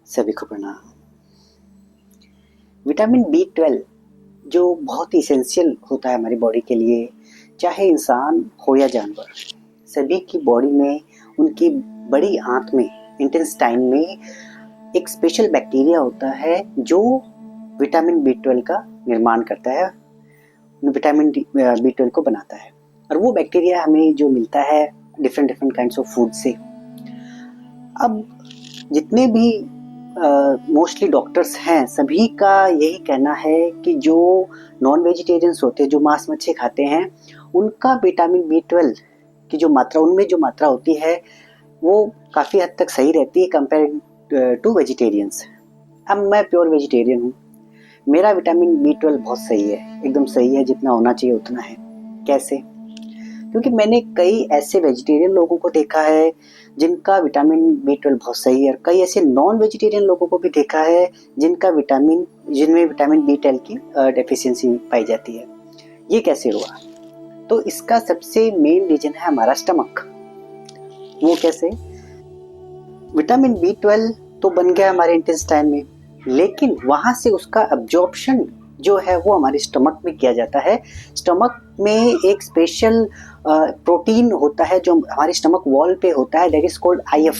सभी को प्रणाम। विटामिन बी 12 जो बहुत ही इसेंशियल होता है हमारी बॉडी के लिए, चाहे इंसान हो या जानवर, सभी की बॉडी में, उनकी बड़ी आंत में, इंटेस्टाइन में एक स्पेशल बैक्टीरिया होता है जो विटामिन बी 12 का निर्माण करता है, विटामिन बी 12 को बनाता है। और वो बैक्टीरिया हमें जो मिलता है different different kinds of food से। अब जितने भी मोस्टली डॉक्टर्स हैं, सभी का यही कहना है कि जो नॉन वेजिटेरियंस होते हैं, जो मांस मच्छी खाते हैं, उनका विटामिन बी 12 की जो मात्रा, उनमें जो मात्रा होती है वो काफ़ी हद तक सही रहती है कंपेयर टू वेजिटेरियंस। अब मैं प्योर वेजिटेरियन हूँ, मेरा विटामिन बी 12 बहुत सही है, एकदम सही है, जितना होना चाहिए उतना है। कैसे? क्योंकि मैंने कई ऐसे वेजिटेरियन लोगों को देखा है जिनका विटामिन बी 12 बहुत सही है, और कई ऐसे नॉन वेजिटेरियन लोगों को भी देखा है जिनमें विटामिन बी 12 की डेफिशिएंसी पाई जाती है। ये कैसे हुआ? तो इसका सबसे मेन रीजन है हमारा स्टमक। वो कैसे? विटामिन बी 12 तो बन गया हमारे इंटेस्टाइन में, लेकिन वहां से उसका अब्जॉर्प्शन जो है वो हमारे स्टमक में किया जाता है। स्टमक में एक स्पेशल प्रोटीन होता है जो हमारे स्टमक वॉल पे होता है, that is called IF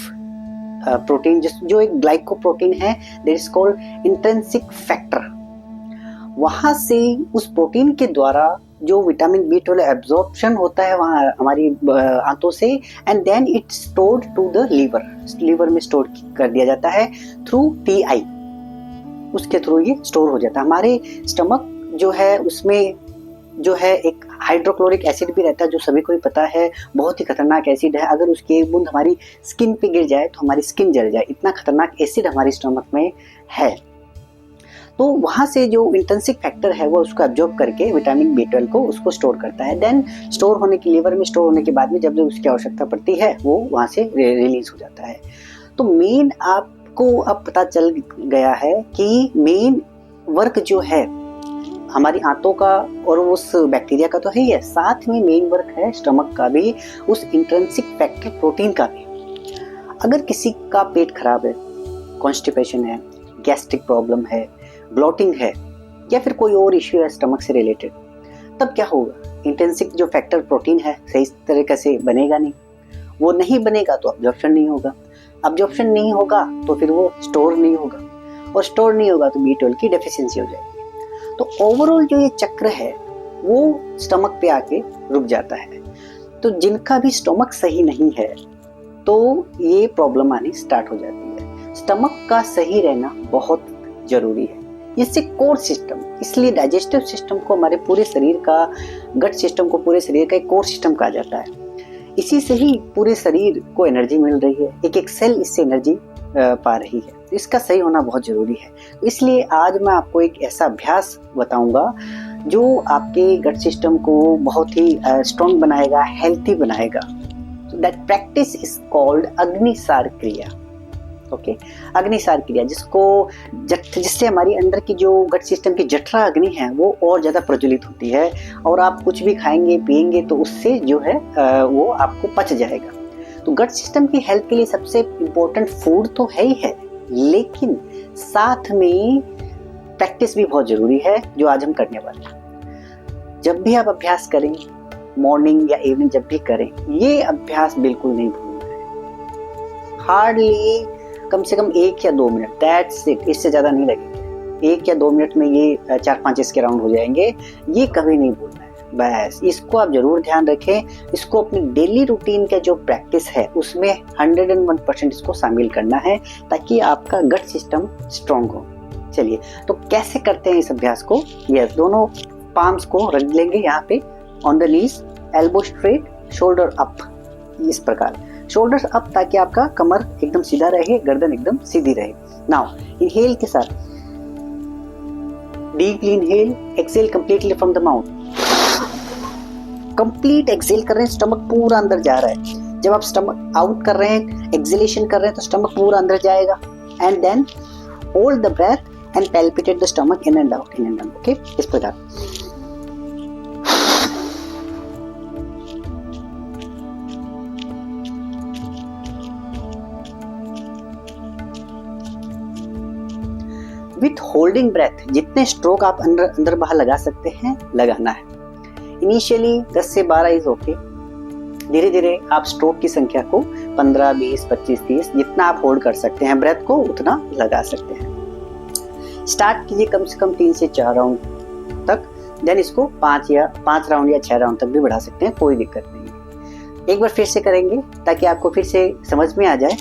protein, जो एक ग्लाइकोप्रोटीन है, that is called intrinsic factor. वहां से उस प्रोटीन के द्वारा जो विटामिन बी 12 एब्जॉर्प्शन होता है वहाँ हमारी आंतों से, and then it stored to the liver में स्टोर कर दिया जाता है थ्रू TI। उसके थ्रू ये स्टोर हो जाता है। हमारे स्टमक जो है उसमें जो है एक हाइड्रोक्लोरिक एसिड भी रहता है, जो सभी को ही पता है, बहुत ही खतरनाक एसिड है। अगर उसकी एक बूंद हमारी स्किन पे गिर जाए तो हमारी स्किन जल जाए, इतना खतरनाक एसिड हमारे स्टमक में है। तो वहां से जो इंट्रिंसिक फैक्टर है वो उसको एब्जॉर्ब करके विटामिन बी 12 को उसको स्टोर करता है। देन स्टोर होने की लीवर में स्टोर होने के बाद में जब उसकी आवश्यकता पड़ती है वो वहां से रिलीज हो जाता है। तो मेन आपको अब पता चल गया है कि मेन वर्क जो है हमारी आंतों का और उस बैक्टीरिया का तो है ही है, साथ में मेन वर्क है स्टमक का भी, उस इंट्रिंसिक फैक्टर प्रोटीन का भी। अगर किसी का पेट खराब है, कॉन्स्टिपेशन है, गैस्ट्रिक प्रॉब्लम है, ब्लॉटिंग है, या फिर कोई और इश्यू है स्टमक से रिलेटेड, तब क्या होगा? इंट्रिंसिक जो फैक्टर प्रोटीन है सही तरीके से बनेगा नहीं। वो नहीं बनेगा तो अब्जॉर्प्शन नहीं होगा, अब्जॉर्प्शन नहीं होगा तो फिर वो स्टोर नहीं होगा, और स्टोर नहीं होगा तो बी 12 की डेफिशिएंसी हो जाएगी। तो ओवरऑल जो ये चक्र है वो स्टमक पे आके रुक जाता है। तो जिनका भी स्टमक सही नहीं है तो ये प्रॉब्लम आनी स्टार्ट हो जाती है। स्टमक का सही रहना बहुत जरूरी है, इससे कोर सिस्टम, इसलिए डाइजेस्टिव सिस्टम को हमारे पूरे शरीर का, गट सिस्टम को पूरे शरीर का एक कोर सिस्टम कहा जाता है। इसी से ही पूरे शरीर को एनर्जी मिल रही है, एक एक सेल इससे एनर्जी पा रही है। तो इसका सही होना बहुत जरूरी है। इसलिए आज मैं आपको एक ऐसा अभ्यास बताऊंगा जो आपके गट सिस्टम को बहुत ही स्ट्रॉन्ग बनाएगा, हेल्थी बनाएगा। That practice is called Agnisar क्रिया। ओके, अग्निसार क्रिया, जिससे हमारी अंदर की जो गट सिस्टम की जठरा अग्नि है वो और ज्यादा प्रज्वलित होती है, और आप कुछ भी खाएंगे पिएंगे तो उससे जो है वो आपको पच जाएगा। तो गट सिस्टम की हेल्थ के लिए सबसे इम्पोर्टेंट फूड तो है ही है, लेकिन साथ में प्रैक्टिस भी बहुत जरूरी है, जो आज हम करने वाले हैं। जब भी आप अभ्यास करें, मॉर्निंग या इवनिंग जब भी करें, ये अभ्यास बिल्कुल नहीं भूलना है। हार्डली कम से कम 1 या 2 मिनट, दैट्स इट, इससे ज्यादा नहीं लगेंगे। 1 या 2 मिनट में ये 4-5 इसके राउंड हो जाएंगे, ये कभी नहीं भूलना है। बस इसको आप जरूर ध्यान रखें, इसको अपनी डेली रूटीन का जो प्रैक्टिस है उसमें 101% इसको शामिल करना है, ताकि आपका गट सिस्टम स्ट्रॉन्ग हो। चलिए, तो कैसे करते हैं इस अभ्यास को? ये दोनों पाम्स को रख लेंगे यहाँ पे on the knees, elbow straight, shoulder up, इस प्रकार शोल्डर्स अप, ताकि आपका कमर एकदम सीधा रहे, गर्दन एकदम सीधी रहे। नाउ इनहेल के साथ deeply inhale, exhale completely from the mouth. Complete exhale कर रहे हैं, स्टमक पूरा अंदर जा रहा है। जब आप स्टमक आउट कर रहे हैं, एक्सेलेशन कर रहे हैं, तो स्टमक पूरा अंदर जाएगा, and then hold the breath and palpitate the stomach in and out, in and out. Okay, इस प्रकार। विथ होल्डिंग ब्रेथ जितने स्ट्रोक आप अंदर बाहर लगा सकते हैं लगाना है। इनिशियली 10 से 12 इज ओके। धीरे धीरे आप स्ट्रोक की संख्या को 15, 20, 25, 30 जितना आप होल्ड कर सकते हैं ब्रेथ को उतना लगा सकते हैं। स्टार्ट कीजिए कम से कम 3 से 4 राउंड तक, देन इसको 5 राउंड या 6 राउंड तक भी बढ़ा सकते हैं, कोई दिक्कत नहीं है। एक बार फिर से करेंगे ताकि आपको फिर से समझ में आ जाए।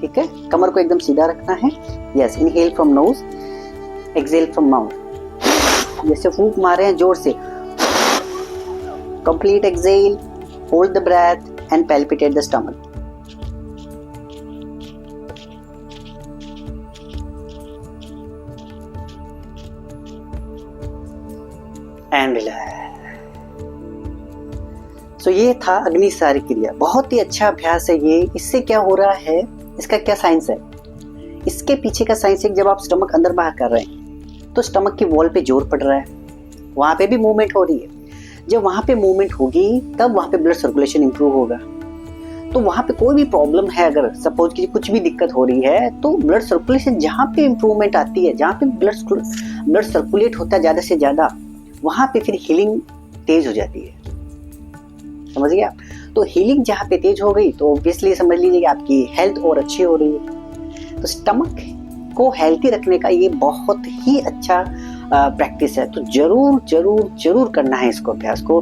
ठीक है, कमर को एकदम सीधा रखना है। Yes, inhale from knows, exhale from mouth. जैसे फूंक मारे हैं जोर से, complete exhale, hold the breath and palpitate the stomach. And relax. So ये था अग्निसारी क्रिया, बहुत ही अच्छा अभ्यास है ये। इससे क्या हो रहा है, इसका क्या साइंस है? इसके पीछे का साइंस है कि जब आप स्टमक अंदर बाहर कर रहे हैं तो स्टमक की वॉल पे जोर पड़ रहा है, वहां पे भी मूवमेंट हो रही है। जब वहाँ पे मूवमेंट होगी तब वहाँ पे ब्लड सर्कुलेशन इंप्रूव होगा। तो वहाँ पे कोई भी प्रॉब्लम है, अगर सपोज कि कुछ भी दिक्कत हो रही है, तो ब्लड सर्कुलेशन जहाँ पे इंप्रूवमेंट आती है, जहाँ पे ब्लड सर्कुलेट होता है ज़्यादा से ज़्यादा, वहाँ पे फिर हीलिंग तेज हो जाती है। समझ गए आप? तो हीलिंग जहाँ पे तेज हो गई तो ऑब्वियसली समझ लीजिए कि आपकी हेल्थ और अच्छी हो रही है। तो स्टमक को हेल्थी रखने का ये बहुत ही अच्छा प्रैक्टिस है। तो जरूर जरूर जरूर करना है इसको, अभ्यास को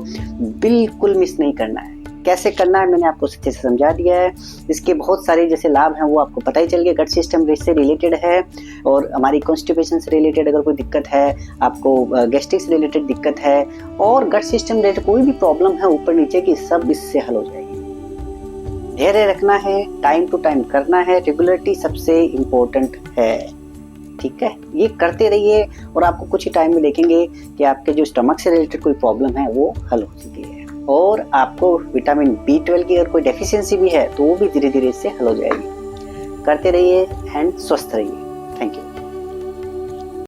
बिल्कुल मिस नहीं करना है। कैसे करना है मैंने आपको अच्छे से समझा दिया है। इसके बहुत सारे जैसे लाभ हैं वो आपको पता ही चल गया। गट सिस्टम से रिलेटेड है, और हमारी कॉन्स्टिपेशन से रिलेटेड अगर कोई दिक्कत है, आपको गैस्ट्रिक से रिलेटेड दिक्कत है, और गट सिस्टम रिलेटेड कोई भी प्रॉब्लम है ऊपर नीचे की, सब इससे हल हो जाएगी। धैर्य रखना है, टाइम टू टाइम करना है, रेगुलरिटी सबसे इम्पोर्टेंट है। ठीक है, ये करते रहिए और आपको कुछ ही टाइम में देखेंगे कि आपके जो स्टमक से रिलेटेड कोई प्रॉब्लम है वो हल हो चुकी है। और आपको विटामिन B12 की अगर कोई डेफिशिएंसी भी है तो वो भी धीरे धीरे इससे हल हो जाएगी। करते रहिए एंड स्वस्थ रहिए। Thank you.